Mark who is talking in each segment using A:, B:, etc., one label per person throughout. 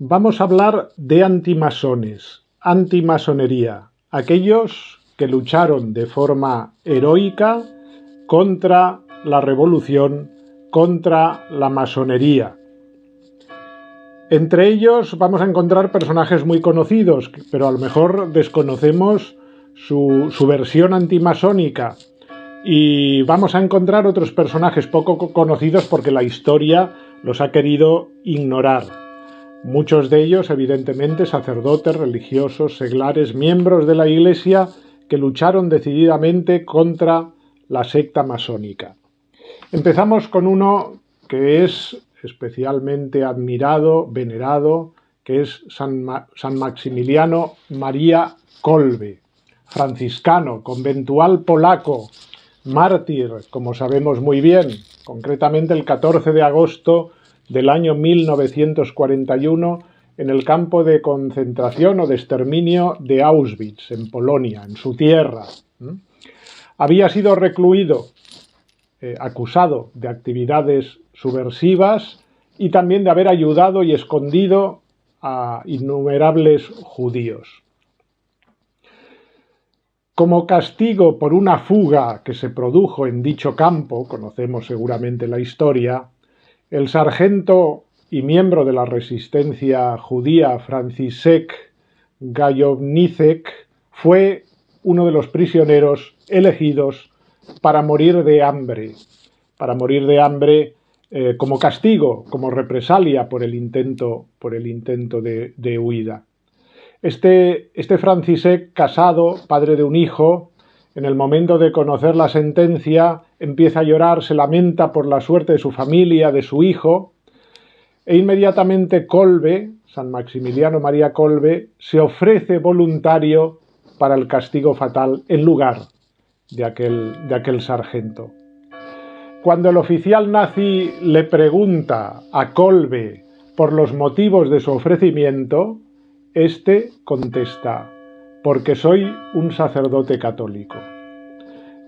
A: Vamos a hablar de antimasones, antimasonería, aquellos que lucharon de forma heroica contra la revolución, contra la masonería. Entre ellos vamos a encontrar personajes muy conocidos, pero a lo mejor desconocemos su versión antimasónica. Y vamos a encontrar otros personajes poco conocidos porque la historia los ha querido ignorar. Muchos de ellos, evidentemente, sacerdotes, religiosos, seglares, miembros de la Iglesia que lucharon decididamente contra la secta masónica. Empezamos con uno que es especialmente admirado, venerado, que es San Maximiliano María Kolbe, franciscano, conventual polaco, mártir, como sabemos muy bien, concretamente el 14 de agosto del año 1941 en el campo de concentración o de exterminio de Auschwitz, en Polonia, en su tierra. Había sido recluido, acusado de actividades subversivas y también de haber ayudado y escondido a innumerables judíos. Como castigo por una fuga que se produjo en dicho campo, conocemos seguramente la historia, el sargento y miembro de la resistencia judía Franciszek Gajowniczek fue uno de los prisioneros elegidos para morir de hambre como castigo, como represalia por el intento de huida. Este Franciszek, casado, padre de un hijo, en el momento de conocer la sentencia, empieza a llorar, se lamenta por la suerte de su familia, de su hijo, e inmediatamente Kolbe, San Maximiliano María Kolbe, se ofrece voluntario para el castigo fatal en lugar de aquel sargento. Cuando el oficial nazi le pregunta a Kolbe por los motivos de su ofrecimiento, este contesta: porque soy un sacerdote católico.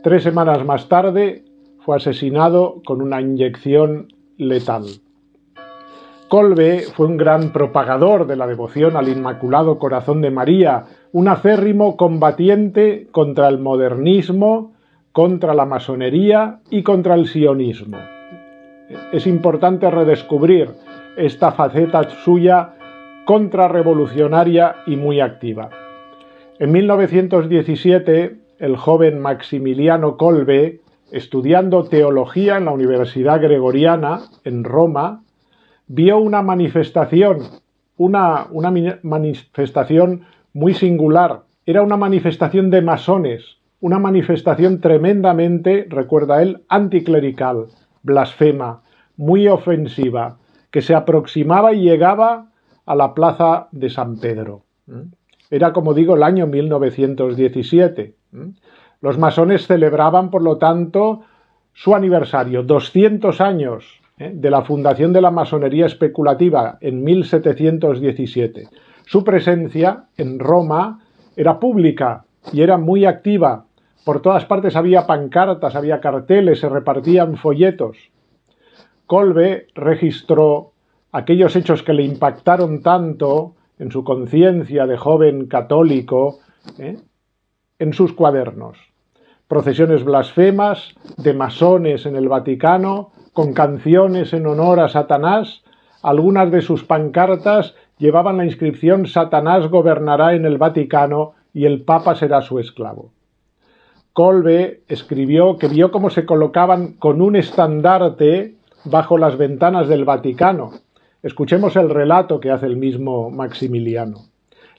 A: 3 semanas más tarde fue asesinado con una inyección letal. Kolbe fue un gran propagador de la devoción al Inmaculado Corazón de María, un acérrimo combatiente contra el modernismo, contra la masonería y contra el sionismo. Es importante redescubrir esta faceta suya contrarrevolucionaria y muy activa. En 1917, el joven Maximiliano Kolbe, estudiando teología en la Universidad Gregoriana en Roma, vio una manifestación muy singular. Era una manifestación de masones, una manifestación tremendamente, recuerda él, anticlerical, blasfema, muy ofensiva, que se aproximaba y llegaba a la plaza de San Pedro. Era, como digo, el año 1917. Los masones celebraban, por lo tanto, su aniversario, 200 años de la fundación de la masonería especulativa en 1717. Su presencia en Roma era pública y era muy activa. Por todas partes había pancartas, había carteles, se repartían folletos. Kolbe registró aquellos hechos que le impactaron tanto en su conciencia de joven católico, en sus cuadernos. Procesiones blasfemas de masones en el Vaticano, con canciones en honor a Satanás. Algunas de sus pancartas llevaban la inscripción: Satanás gobernará en el Vaticano y el Papa será su esclavo. Kolbe escribió que vio cómo se colocaban con un estandarte bajo las ventanas del Vaticano. Escuchemos el relato que hace el mismo Maximiliano.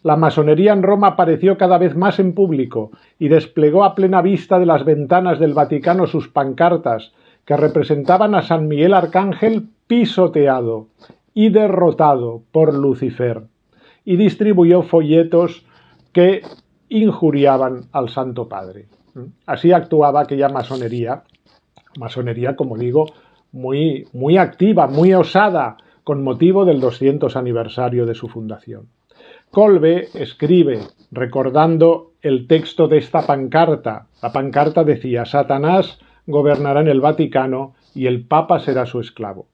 A: La masonería en Roma apareció cada vez más en público y desplegó a plena vista de las ventanas del Vaticano sus pancartas, que representaban a San Miguel Arcángel pisoteado y derrotado por Lucifer, y distribuyó folletos que injuriaban al Santo Padre. Así actuaba aquella masonería, como digo, muy activa, muy osada, con motivo del 200 aniversario de su fundación. Kolbe escribe, recordando el texto de esta pancarta. La pancarta decía: Satanás gobernará en el Vaticano y el Papa será su esclavo.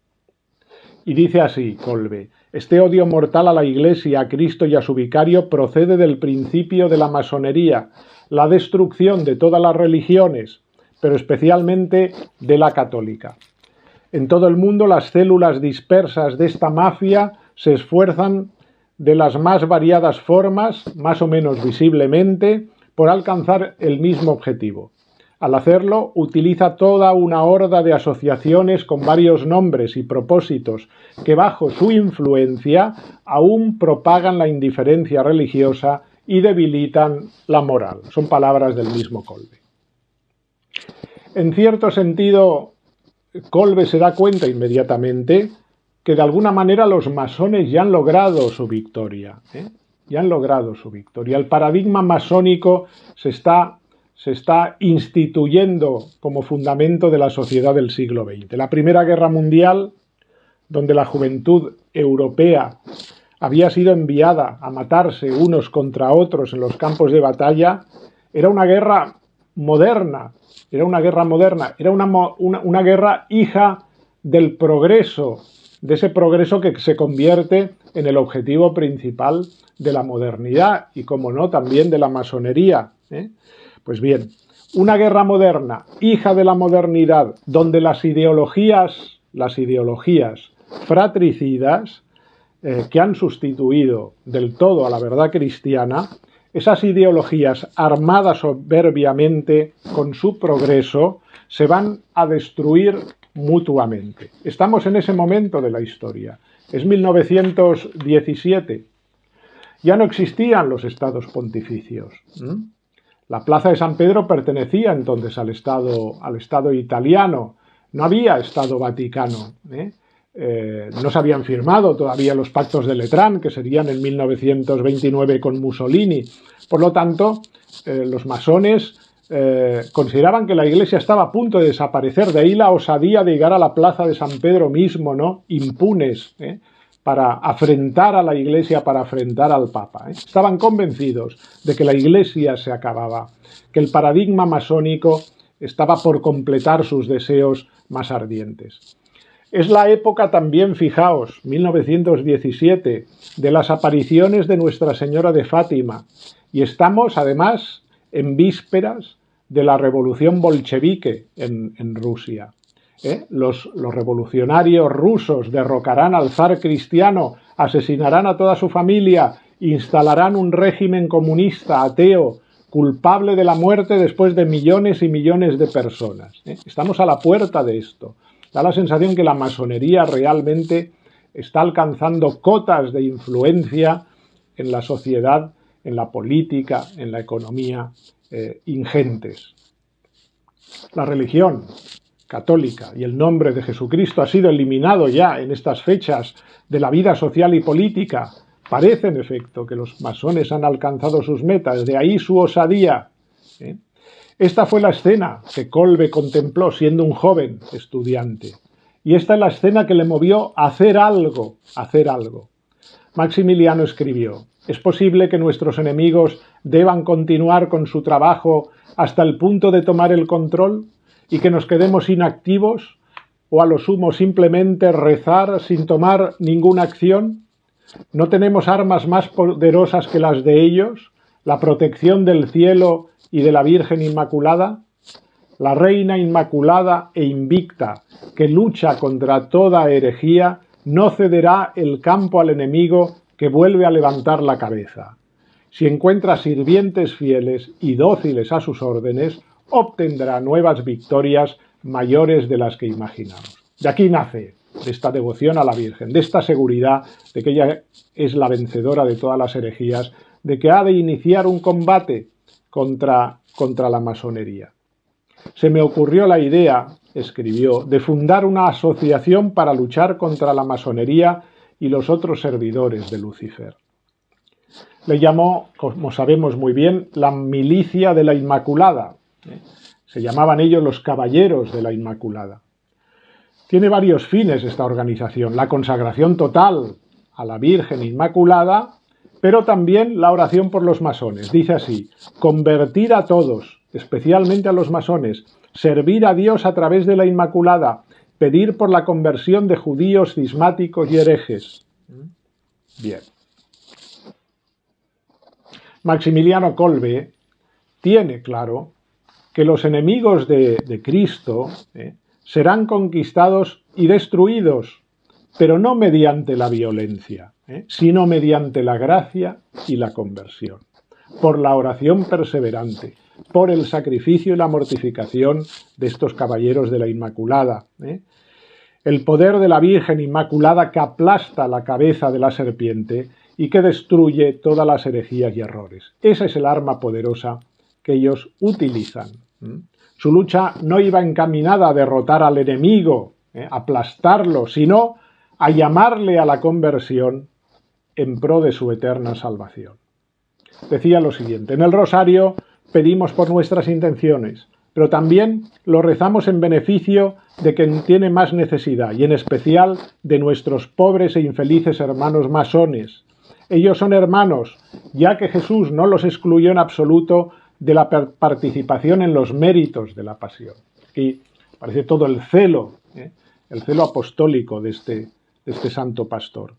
A: Y dice así Kolbe: Este odio mortal a la Iglesia, a Cristo y a su vicario procede del principio de la masonería, la destrucción de todas las religiones, pero especialmente de la católica. En todo el mundo las células dispersas de esta mafia se esfuerzan de las más variadas formas, más o menos visiblemente, por alcanzar el mismo objetivo. Al hacerlo, utiliza toda una horda de asociaciones con varios nombres y propósitos que bajo su influencia aún propagan la indiferencia religiosa y debilitan la moral. Son palabras del mismo Kolbe. En cierto sentido, Kolbe se da cuenta inmediatamente que de alguna manera los masones ya han logrado su victoria. Ya han logrado su victoria. El paradigma masónico se está instituyendo como fundamento de la sociedad del siglo XX. La Primera Guerra Mundial, donde la juventud europea había sido enviada a matarse unos contra otros en los campos de batalla, era una guerra moderna, era una guerra hija del progreso, de ese progreso que se convierte en el objetivo principal de la modernidad y, como no, también de la masonería. Pues bien, una guerra moderna, hija de la modernidad, donde las ideologías fratricidas que han sustituido del todo a la verdad cristiana, esas ideologías armadas soberbiamente con su progreso, se van a destruir mutuamente. Estamos en ese momento de la historia. Es 1917. Ya no existían los estados pontificios. La plaza de San Pedro pertenecía entonces al Estado italiano. No había Estado Vaticano. No se habían firmado todavía los pactos de Letrán, que serían en 1929 con Mussolini. Por lo tanto, los masones consideraban que la Iglesia estaba a punto de desaparecer. De ahí la osadía de llegar a la plaza de San Pedro mismo, ¿no? Impunes, para afrentar a la Iglesia, para afrentar al Papa. Estaban convencidos de que la Iglesia se acababa, que el paradigma masónico estaba por completar sus deseos más ardientes. Es la época también, fijaos, 1917, de las apariciones de Nuestra Señora de Fátima, y estamos, además, en vísperas de la revolución bolchevique en Rusia. Los revolucionarios rusos derrocarán al zar cristiano, asesinarán a toda su familia, instalarán un régimen comunista, ateo, culpable de la muerte después de millones y millones de personas. Estamos a la puerta de esto. Da la sensación que la masonería realmente está alcanzando cotas de influencia en la sociedad, en la política, en la economía, ingentes. La religión católica y el nombre de Jesucristo ha sido eliminado ya en estas fechas de la vida social y política. Parece, en efecto, que los masones han alcanzado sus metas, de ahí su osadía. Esta fue la escena que Kolbe contempló siendo un joven estudiante. Y esta es la escena que le movió a hacer algo, Maximiliano escribió: ¿es posible que nuestros enemigos deban continuar con su trabajo hasta el punto de tomar el control y que nos quedemos inactivos o a lo sumo simplemente rezar sin tomar ninguna acción? ¿No tenemos armas más poderosas que las de ellos? ¿La protección del cielo y de la Virgen Inmaculada? La Reina Inmaculada e invicta, que lucha contra toda herejía, no cederá el campo al enemigo que vuelve a levantar la cabeza. Si encuentra sirvientes fieles y dóciles a sus órdenes, obtendrá nuevas victorias mayores de las que imaginamos. De aquí nace, de esta devoción a la Virgen, de esta seguridad de que ella es la vencedora de todas las herejías, de que ha de iniciar un combate contra la masonería. Se me ocurrió la idea, escribió, de fundar una asociación para luchar contra la masonería y los otros servidores de Lucifer. Le llamó, como sabemos muy bien, la Milicia de la Inmaculada. Se llamaban ellos los Caballeros de la Inmaculada. Tiene varios fines esta organización: la consagración total a la Virgen Inmaculada, pero también la oración por los masones. Dice así: convertir a todos, especialmente a los masones, servir a Dios a través de la Inmaculada, pedir por la conversión de judíos, cismáticos y herejes. Bien. Maximiliano Kolbe tiene claro que los enemigos de Cristo serán conquistados y destruidos, pero no mediante la violencia, sino mediante la gracia y la conversión, por la oración perseverante, por el sacrificio y la mortificación de estos caballeros de la Inmaculada. El poder de la Virgen Inmaculada que aplasta la cabeza de la serpiente y que destruye todas las herejías y errores. Esa es el arma poderosa que ellos utilizan. Su lucha no iba encaminada a derrotar al enemigo, aplastarlo, sino a llamarle a la conversión en pro de su eterna salvación. Decía lo siguiente: en el rosario pedimos por nuestras intenciones, pero también lo rezamos en beneficio de quien tiene más necesidad, y en especial de nuestros pobres e infelices hermanos masones. Ellos son hermanos, ya que Jesús no los excluyó en absoluto de la participación en los méritos de la pasión. Aquí aparece todo el celo apostólico de este santo pastor.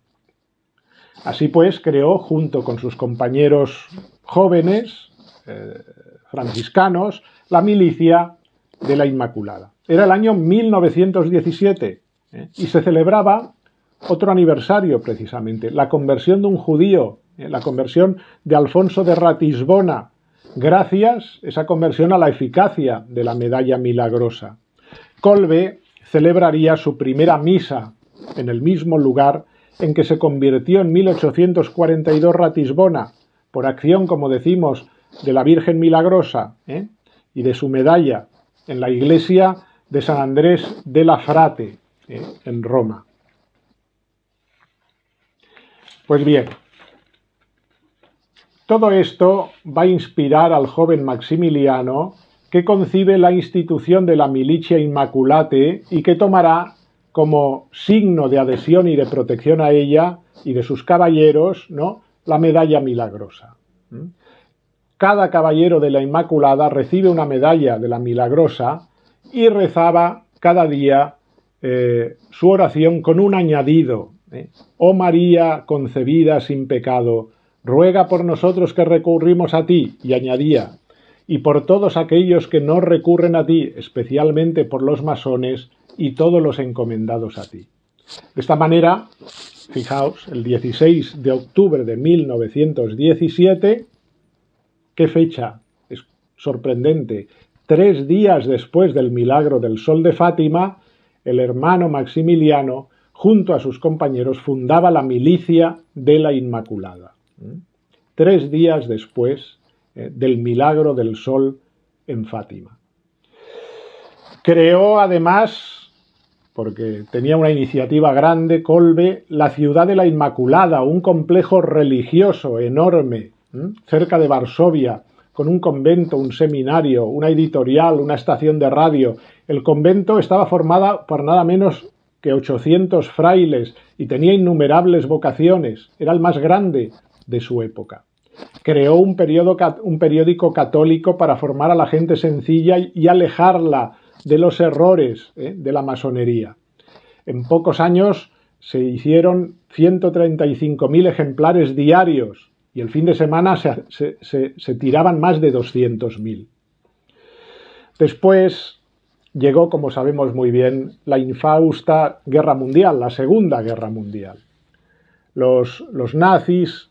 A: Así pues, creó, junto con sus compañeros jóvenes franciscanos, la milicia de la Inmaculada. Era el año 1917 y se celebraba otro aniversario precisamente, la conversión de un judío, la conversión de Alfonso de Ratisbona, gracias esa conversión a la eficacia de la medalla milagrosa. Kolbe celebraría su primera misa en el mismo lugar en que se convirtió en 1842 Ratisbona, por acción, como decimos, de la Virgen Milagrosa y de su medalla en la iglesia de San Andrés de la Frate, en Roma. Pues bien, todo esto va a inspirar al joven Maximiliano, que concibe la institución de la Militia Immaculate y que tomará como signo de adhesión y de protección a ella y de sus caballeros, la medalla milagrosa. Cada caballero de la Inmaculada recibe una medalla de la Milagrosa y rezaba cada día su oración con un añadido. Oh María concebida sin pecado, ruega por nosotros que recurrimos a ti, y añadía, y por todos aquellos que no recurren a ti, especialmente por los masones y todos los encomendados a ti. De esta manera, fijaos, el 16 de octubre de 1917, ¿qué fecha? Es sorprendente. 3 días después del milagro del Sol de Fátima, el hermano Maximiliano, junto a sus compañeros, fundaba la milicia de la Inmaculada. 3 días después del milagro del Sol en Fátima. Creó además, porque tenía una iniciativa grande, Kolbe, la ciudad de la Inmaculada, un complejo religioso enorme, cerca de Varsovia, con un convento, un seminario, una editorial, una estación de radio. El convento estaba formado por nada menos que 800 frailes y tenía innumerables vocaciones. Era el más grande de su época. Creó un periódico católico para formar a la gente sencilla y alejarla de los errores de la masonería. En pocos años se hicieron 135.000 ejemplares diarios y el fin de semana se tiraban más de 200.000. Después llegó, como sabemos muy bien, la infausta Guerra Mundial, la Segunda Guerra Mundial. Los nazis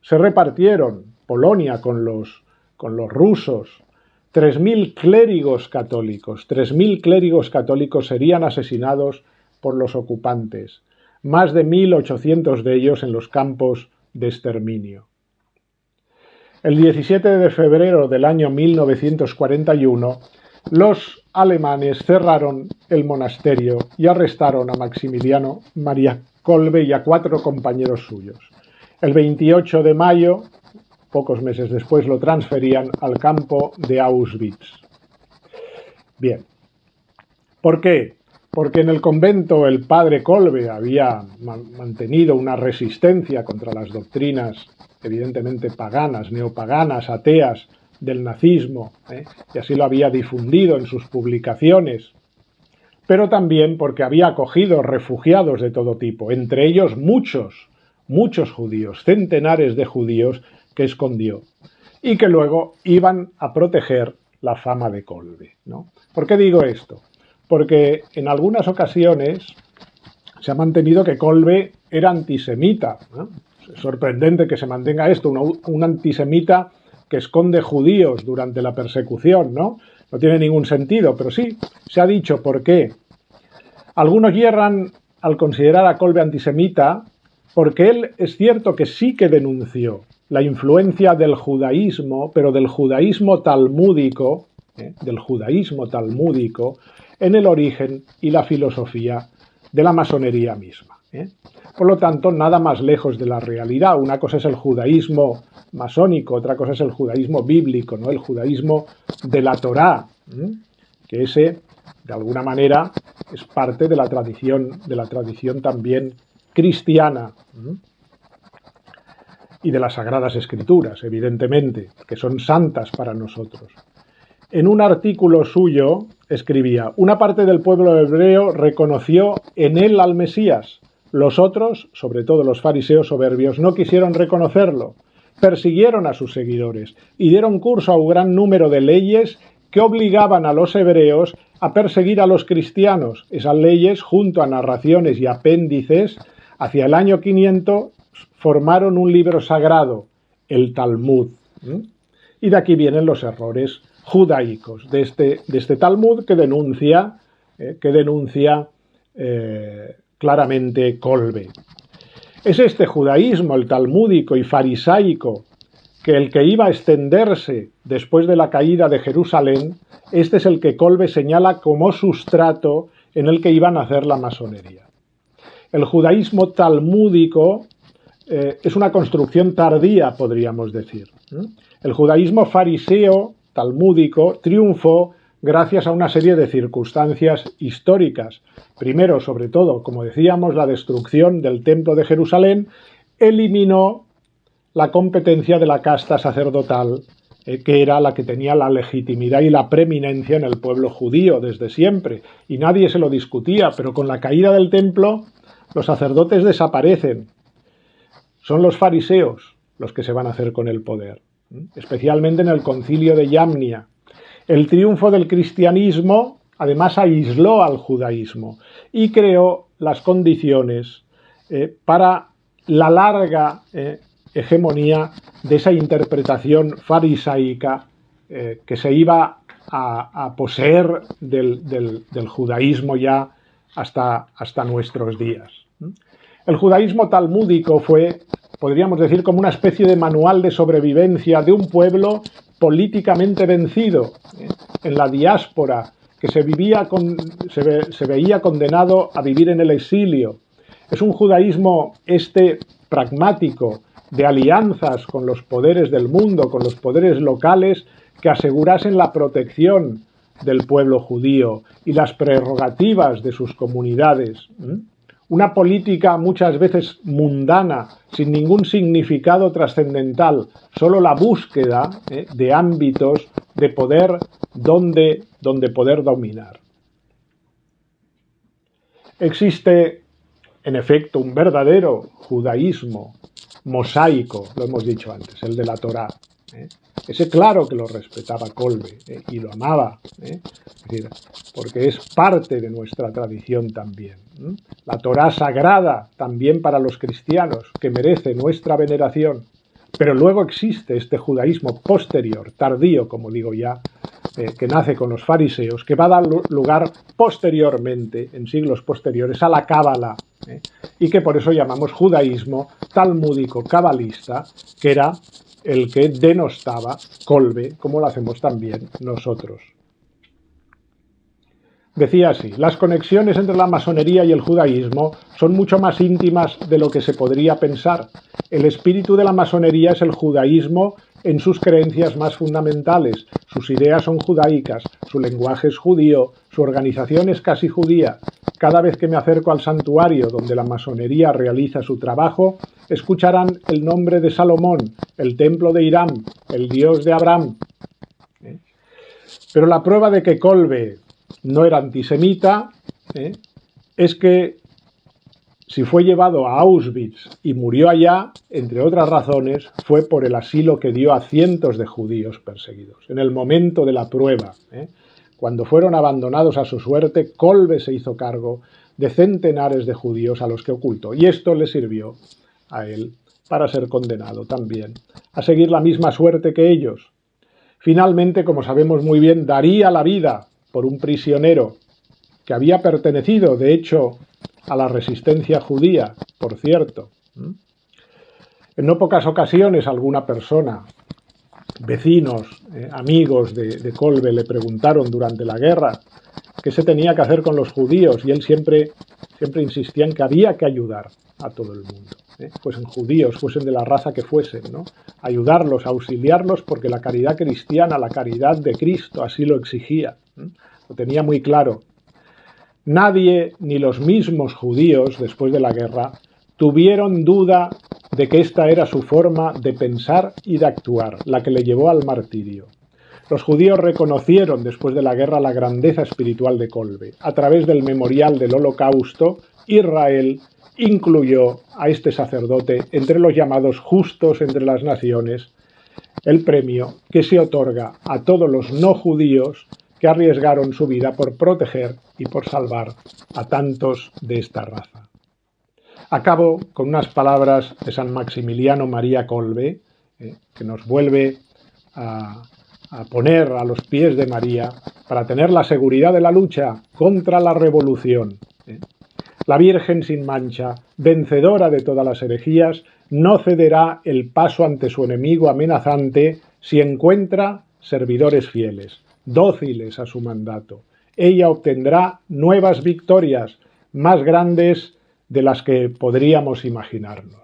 A: se repartieron Polonia con los rusos. 3.000 clérigos católicos, 3.000 clérigos católicos serían asesinados por los ocupantes, más de 1.800 de ellos en los campos de exterminio. El 17 de febrero del año 1941, los alemanes cerraron el monasterio y arrestaron a Maximiliano María Kolbe y a 4 compañeros suyos. El 28 de mayo, pocos meses después, lo transferían al campo de Auschwitz. Bien. ¿Por qué? Porque en el convento el padre Kolbe había mantenido una resistencia contra las doctrinas evidentemente paganas, neopaganas, ateas del nazismo, y así lo había difundido en sus publicaciones, pero también porque había acogido refugiados de todo tipo, entre ellos muchos muchos judíos, centenares de judíos que escondió y que luego iban a proteger la fama de Kolbe, ¿no? ¿Por qué digo esto? Porque en algunas ocasiones se ha mantenido que Kolbe era antisemita, ¿no? Es sorprendente que se mantenga esto, un antisemita que esconde judíos durante la persecución, ¿no? No tiene ningún sentido, pero sí, se ha dicho por qué. Algunos hierran al considerar a Kolbe antisemita porque él es cierto que sí que denunció la influencia del judaísmo, pero del judaísmo talmúdico, en el origen y la filosofía de la masonería misma. Por lo tanto, nada más lejos de la realidad. Una cosa es el judaísmo masónico, otra cosa es el judaísmo bíblico, ¿no? El judaísmo de la Torá, que ese, de alguna manera, es parte de la tradición también cristiana, y de las Sagradas Escrituras, evidentemente, que son santas para nosotros. En un artículo suyo escribía: una parte del pueblo hebreo reconoció en él al Mesías. Los otros, sobre todo los fariseos soberbios, no quisieron reconocerlo. Persiguieron a sus seguidores y dieron curso a un gran número de leyes que obligaban a los hebreos a perseguir a los cristianos. Esas leyes, junto a narraciones y apéndices, hacia el año 500 formaron un libro sagrado, el Talmud. Y de aquí vienen los errores judaicos de este Talmud que denuncia claramente Kolbe. Es este judaísmo, el talmúdico y farisaico, que el que iba a extenderse después de la caída de Jerusalén, este es el que Kolbe señala como sustrato en el que iba a nacer la masonería. El judaísmo talmúdico es una construcción tardía, podríamos decir. El judaísmo fariseo talmúdico triunfó gracias a una serie de circunstancias históricas. Primero, sobre todo, como decíamos, la destrucción del Templo de Jerusalén eliminó la competencia de la casta sacerdotal, que era la que tenía la legitimidad y la preeminencia en el pueblo judío desde siempre, y nadie se lo discutía, pero con la caída del templo los sacerdotes desaparecen. Son los fariseos los que se van a hacer con el poder, especialmente en el concilio de Yamnia. El triunfo del cristianismo además aisló al judaísmo y creó las condiciones para la larga hegemonía de esa interpretación farisaica que se iba a poseer del judaísmo ya hasta nuestros días. El judaísmo talmúdico fue, podríamos decir, como una especie de manual de sobrevivencia de un pueblo políticamente vencido en la diáspora, que se veía condenado a vivir en el exilio. Es un judaísmo pragmático, de alianzas con los poderes del mundo, con los poderes locales, que asegurasen la protección del pueblo judío y las prerrogativas de sus comunidades. Una política muchas veces mundana, sin ningún significado trascendental, solo la búsqueda de ámbitos de poder donde poder dominar. Existe, en efecto, un verdadero judaísmo mosaico, lo hemos dicho antes, el de la Torá. Ese claro que lo respetaba Kolbe y lo amaba, es decir, porque es parte de nuestra tradición también. La Torá sagrada también para los cristianos, que merece nuestra veneración. Pero luego existe este judaísmo posterior, tardío, como digo ya, que nace con los fariseos, que va a dar lugar posteriormente, en siglos posteriores, a la Cábala, y que por eso llamamos judaísmo talmúdico cabalista, que era el que denostaba Kolbe, como lo hacemos también nosotros. Decía así: las conexiones entre la masonería y el judaísmo son mucho más íntimas de lo que se podría pensar. El espíritu de la masonería es el judaísmo en sus creencias más fundamentales. Sus ideas son judaicas, su lenguaje es judío, su organización es casi judía. Cada vez que me acerco al santuario donde la masonería realiza su trabajo, escucharán el nombre de Salomón, el templo de Hiram, el Dios de Abraham. Pero la prueba de que Kolbe no era antisemita es que Si fue llevado a Auschwitz y murió allá, entre otras razones, fue por el asilo que dio a cientos de judíos perseguidos. En el momento de la prueba, cuando fueron abandonados a su suerte, Kolbe se hizo cargo de centenares de judíos a los que ocultó. Y esto le sirvió a él para ser condenado también a seguir la misma suerte que ellos. Finalmente, como sabemos muy bien, daría la vida por un prisionero que había pertenecido, de hecho, a la resistencia judía, por cierto. En no pocas ocasiones alguna persona, vecinos, amigos de Kolbe, le preguntaron durante la guerra qué se tenía que hacer con los judíos, y él siempre insistía en que había que ayudar a todo el mundo, fuesen judíos, fuesen de la raza que fuesen, ¿no? Ayudarlos, auxiliarlos, porque la caridad cristiana, la caridad de Cristo, así lo exigía. Lo tenía muy claro. Nadie, ni los mismos judíos, después de la guerra, tuvieron duda de que esta era su forma de pensar y de actuar, la que le llevó al martirio. Los judíos reconocieron después de la guerra la grandeza espiritual de Kolbe. A través del memorial del Holocausto, Israel incluyó a este sacerdote entre los llamados justos entre las naciones, el premio que se otorga a todos los no judíos que arriesgaron su vida por proteger y por salvar a tantos de esta raza. Acabo con unas palabras de San Maximiliano María Kolbe, que nos vuelve a poner a los pies de María para tener la seguridad de la lucha contra la revolución. La Virgen sin mancha, vencedora de todas las herejías, no cederá el paso ante su enemigo amenazante si encuentra servidores fieles, dóciles a su mandato. Ella obtendrá nuevas victorias, más grandes de las que podríamos imaginarnos.